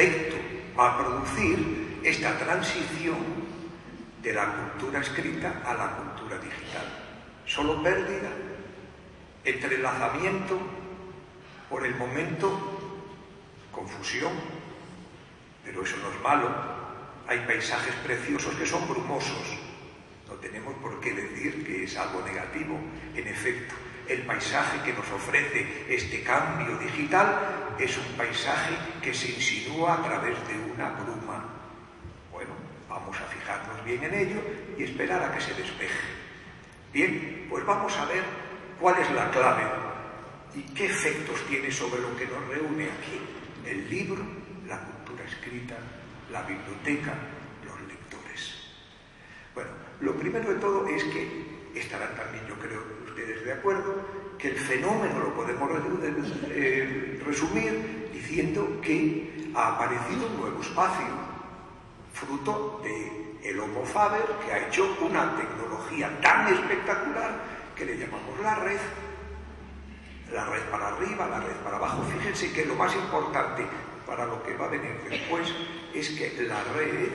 efecto va a producir esta transición de la cultura escrita a la cultura digital. Solo pérdida, entrelazamiento, por el momento confusión, pero eso no es malo. Hay paisajes preciosos que son brumosos. No tenemos por qué decir que es algo negativo. En efecto, el paisaje que nos ofrece este cambio digital es un paisaje que se insinúa a través de una bruma. Bueno, vamos a fijarnos bien en ello y esperar a que se despeje. Bien, pues vamos a ver cuál es la clave y qué efectos tiene sobre lo que nos reúne aquí. El libro, la cultura escrita, la biblioteca, los lectores. Bueno, lo primero de todo es que estarán también, yo creo, ustedes de acuerdo, que el fenómeno lo podemos resumir diciendo que ha aparecido un nuevo espacio, fruto del Homo Faber, que ha hecho una tecnología tan espectacular que le llamamos la red para arriba, la red para abajo. Fíjense que lo más importante para lo que va a venir después es que la red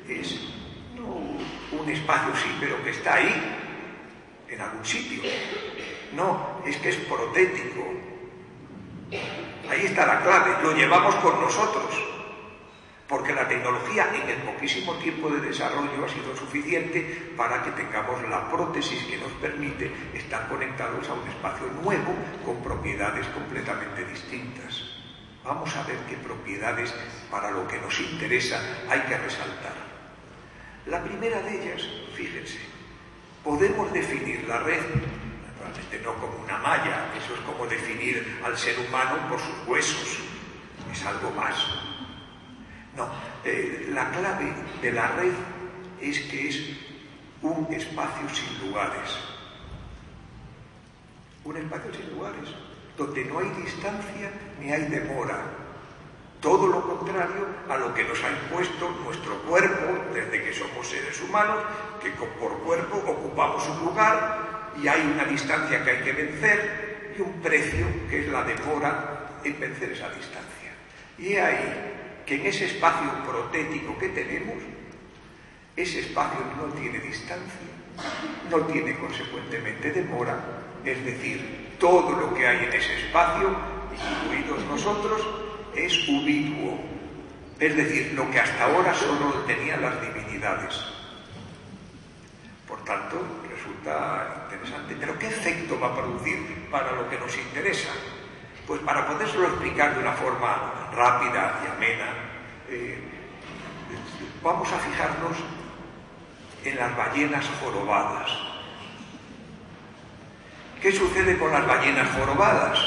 es no un espacio sí, pero que está ahí, en algún sitio. No, es que es protético. Ahí está la clave, lo llevamos con nosotros, porque la tecnología en el poquísimo tiempo de desarrollo ha sido suficiente para que tengamos la prótesis que nos permite estar conectados a un espacio nuevo con propiedades completamente distintas. Vamos a ver qué propiedades para lo que nos interesa hay que resaltar. La primera de ellas, fíjense, podemos definir la red, naturalmente no como una malla, eso es como definir al ser humano por sus huesos, es algo más. No, la clave de la red es que es un espacio sin lugares. Un espacio sin lugares, donde no hay distancia ni hay demora. Todo lo contrario a lo que nos ha impuesto nuestro cuerpo desde que somos seres humanos, que por cuerpo ocupamos un lugar y hay una distancia que hay que vencer y un precio que es la demora en vencer esa distancia. Y ahí que en ese espacio protético que tenemos, ese espacio no tiene distancia, no tiene consecuentemente demora, es decir, todo lo que hay en ese espacio, incluidos nosotros, es ubicuo, es decir, lo que hasta ahora solo tenían las divinidades. Por tanto, resulta interesante. ¿Pero qué efecto va a producir para lo que nos interesa? Pues para podérselo explicar de una forma rápida y amena, vamos a fijarnos en las ballenas jorobadas. ¿Qué sucede con las ballenas jorobadas?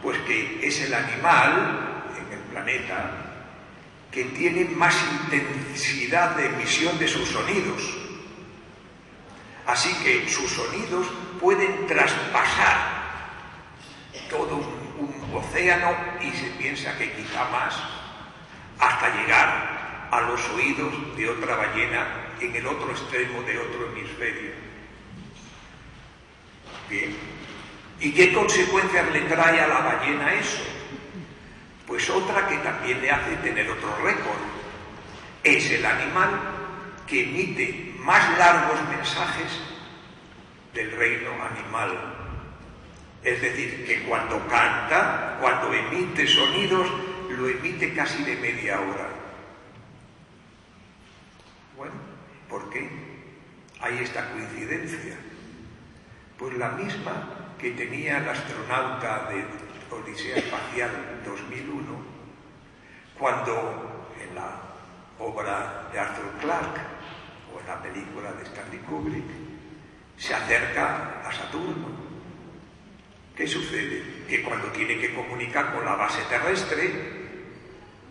Pues que es el animal en el planeta que tiene más intensidad de emisión de sus sonidos. Así que sus sonidos pueden traspasar todo un océano y se piensa que quizá más, hasta llegar a los oídos de otra ballena en el otro extremo de otro hemisferio. Bien, ¿y qué consecuencias le trae a la ballena eso? Pues otra que también le hace tener otro récord. Es el animal que emite más largos mensajes del reino animal. Es decir, que cuando canta, cuando emite sonidos, lo emite casi de media hora. Bueno, ¿por qué hay esta coincidencia? Pues la misma que tenía el astronauta de Odisea Espacial 2001, cuando en la obra de Arthur Clarke o en la película de Stanley Kubrick se acerca a Saturno. ¿Qué sucede? Que cuando tiene que comunicar con la base terrestre,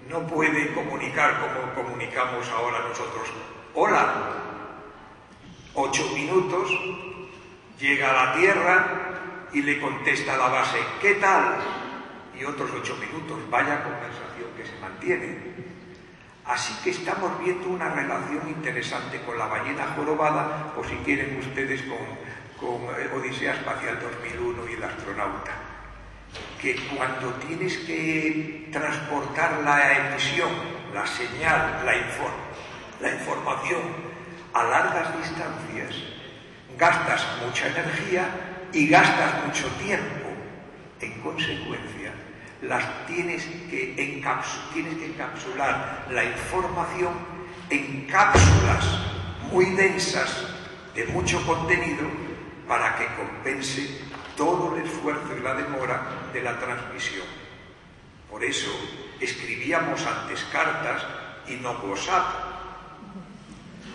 no puede comunicar como comunicamos ahora nosotros. Hola, 8 minutos, llega a la Tierra y le contesta a la base, ¿qué tal? Y otros 8 minutos, vaya conversación que se mantiene. Así que estamos viendo una relación interesante con la ballena jorobada, o si quieren ustedes con Odisea Espacial 2001 y el astronauta. que cuando tienes que transportar la emisión, la señal, la información a largas distancias, gastas mucha energía y gastas mucho tiempo. En consecuencia, tienes que encapsular la información en cápsulas muy densas de mucho contenido para que compense todo el esfuerzo y la demora de la transmisión. Por eso escribíamos antes cartas y no WhatsApp.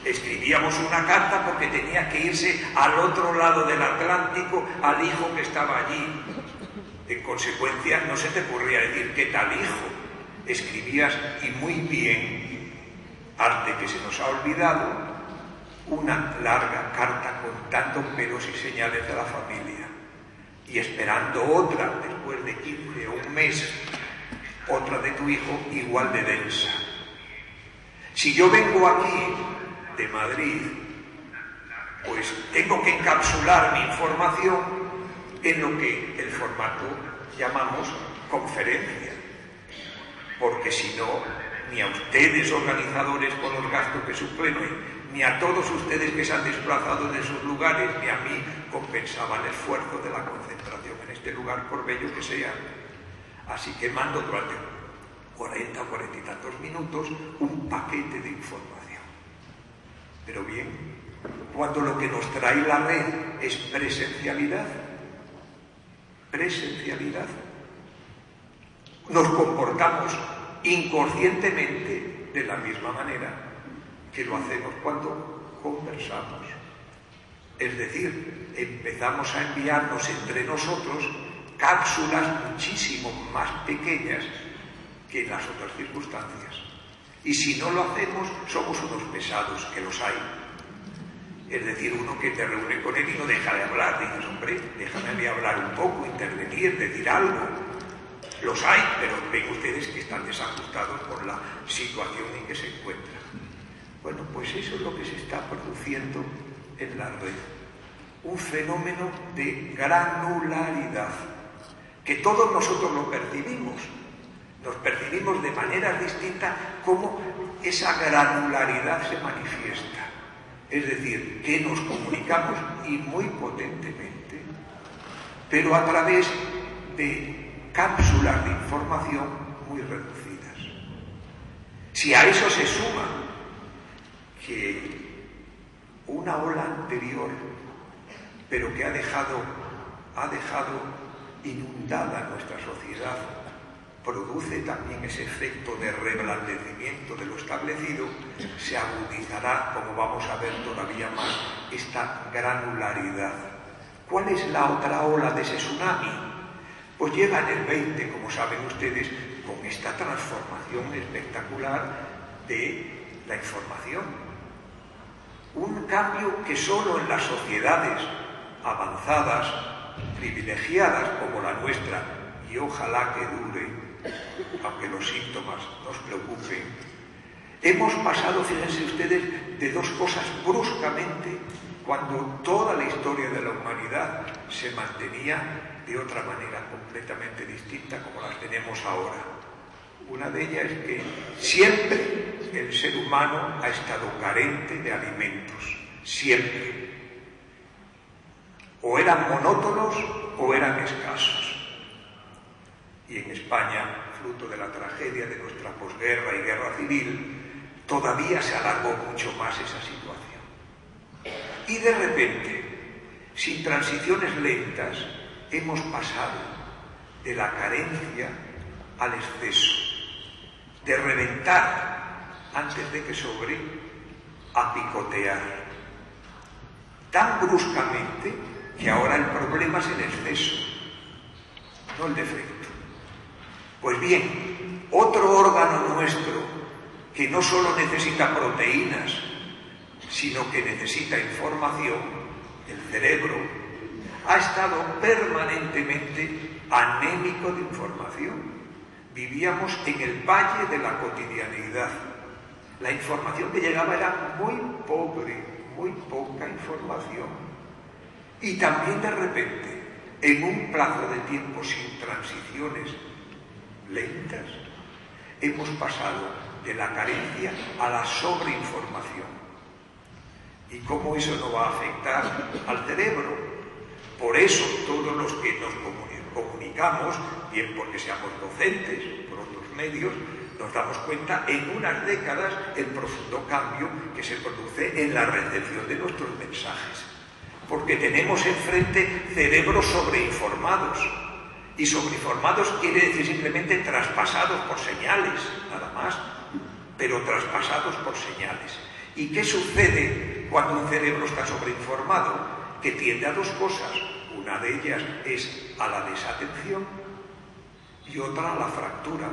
Escribíamos una carta porque tenía que irse al otro lado del Atlántico al hijo que estaba allí. En consecuencia, no se te ocurría decir ¿qué tal hijo? Escribías y muy bien. Arte que se nos ha olvidado, una larga carta contando pelos y señales de la familia. Y esperando otra, después de 15 o un mes, otra de tu hijo igual de densa. Si yo vengo aquí de Madrid, pues tengo que encapsular mi información en lo que el formato llamamos conferencia, porque si no, ni a ustedes organizadores con los gastos que suponen, ni a todos ustedes que se han desplazado de esos lugares, ni a mí compensaban el esfuerzo de la concentración en este lugar, por bello que sea. Así que mando durante 40 o 40 y tantos minutos un paquete de información. Pero bien, cuando lo que nos trae la red es presencialidad, nos comportamos inconscientemente de la misma manera que lo hacemos cuando conversamos. Es decir, empezamos a enviarnos entre nosotros cápsulas muchísimo más pequeñas que en las otras circunstancias. Y si no lo hacemos, somos unos pesados, que los hay. Es decir, uno que te reúne con él y no deja de hablar. Dices, hombre, déjame hablar un poco, intervenir, decir algo. Los hay, pero ven ustedes que están desajustados por la situación en que se encuentran. Bueno, pues eso es lo que se está produciendo en la red. Un fenómeno de granularidad, que todos nosotros lo percibimos. Nos percibimos de maneras distintas cómo esa granularidad se manifiesta. Es decir, que nos comunicamos y muy potentemente, pero a través de cápsulas de información muy reducidas. Si a eso se suma que una ola anterior, pero que ha dejado inundada nuestra sociedad, produce también ese efecto de reblandecimiento de lo establecido, se agudizará, como vamos a ver todavía más, esta granularidad. ¿Cuál es la otra ola de ese tsunami? Pues llega en el 20, como saben ustedes, con esta transformación espectacular de la información. Un cambio que solo en las sociedades avanzadas, privilegiadas como la nuestra, y ojalá que dure, aunque los síntomas nos preocupen, hemos pasado, fíjense ustedes, de dos cosas bruscamente, cuando toda la historia de la humanidad se mantenía de otra manera completamente distinta como las tenemos ahora. Una de ellas es que siempre el ser humano ha estado carente de alimentos, siempre. O eran monótonos o eran escasos. Y en España, fruto de la tragedia de nuestra posguerra y guerra civil, todavía se alargó mucho más esa situación. Y de repente, sin transiciones lentas, hemos pasado de la carencia al exceso, de reventar antes de que sobre, a picotear. Tan bruscamente que ahora el problema es el exceso, no el defecto. Pues bien, otro órgano nuestro que no solo necesita proteínas, sino que necesita información, el cerebro, ha estado permanentemente anémico de información. Vivíamos en el valle de la cotidianeidad. La información que llegaba era muy pobre, muy poca información. Y también de repente en un plazo de tiempo sin transiciones lentas, hemos pasado de la carencia a la sobreinformación. ¿Y cómo eso no va a afectar al cerebro? Por eso todos los que nos comunicamos, bien porque seamos docentes o por otros medios, nos damos cuenta en unas décadas el profundo cambio que se produce en la recepción de nuestros mensajes. Porque tenemos enfrente cerebros sobreinformados. Y sobreinformados quiere decir simplemente traspasados por señales, nada más, pero traspasados por señales. ¿Y qué sucede cuando un cerebro está sobreinformado? Que tiende a dos cosas. Una de ellas es a la desatención y otra a la fractura.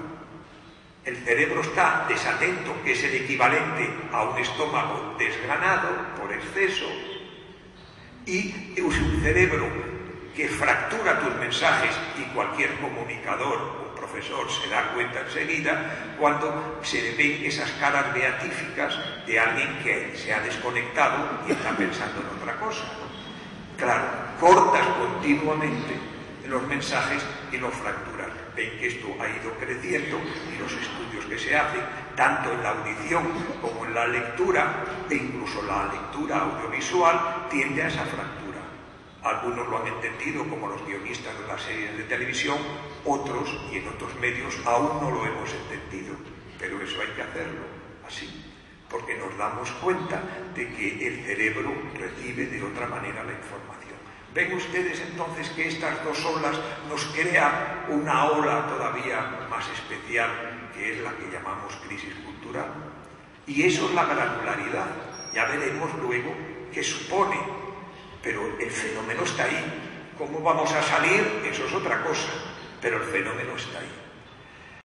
El cerebro está desatento, que es el equivalente a un estómago desgranado por exceso, y es un cerebro que fractura tus mensajes, y cualquier comunicador, un profesor, se da cuenta enseguida cuando se ven esas caras beatíficas de alguien que se ha desconectado y está pensando en otra cosa. Claro, cortas continuamente los mensajes y los fracturas. Ven que esto ha ido creciendo y los estudios que se hacen, tanto en la audición como en la lectura, e incluso la lectura audiovisual, tiende a esa fractura. Algunos lo han entendido como los guionistas de las series de televisión, otros y en otros medios aún no lo hemos entendido. Pero eso hay que hacerlo así, porque nos damos cuenta de que el cerebro recibe de otra manera la información. ¿Ven ustedes entonces que estas dos olas nos crea una ola todavía más especial, que es la que llamamos crisis cultural? Y eso es la granularidad. Ya veremos luego qué supone. Pero el fenómeno está ahí. ¿Cómo vamos a salir? Eso es otra cosa. Pero el fenómeno está ahí.